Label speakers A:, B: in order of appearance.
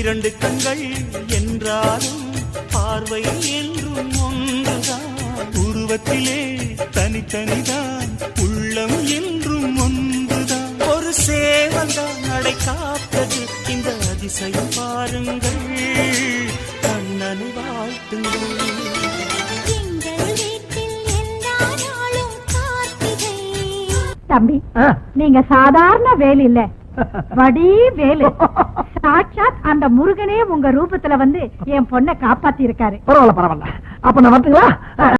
A: இரண்டு கண்கள் என்றாலும் பார்வை என்றும் ஒன்றுதான். உருவத்திலே தனித்தனிதான், உள்ளம் என்றும் ஒன்றுதான். ஒரு சேவல்தான் நடை காத்தது, இந்த அதிசயம் பாருங்கள், கண்ணனை வாழ்த்துங்கள்.
B: தம்பி, நீங்க சாதாரண வேல் இல்ல, வடி வேலு. சாட்சாத் அந்த முருகனே உங்க ரூபத்துல வந்து என் பொண்ணை காப்பாத்தி இருக்காரு.
C: பரவாயில்ல பரவாயில்ல. அப்ப நான் வரட்டுங்களா?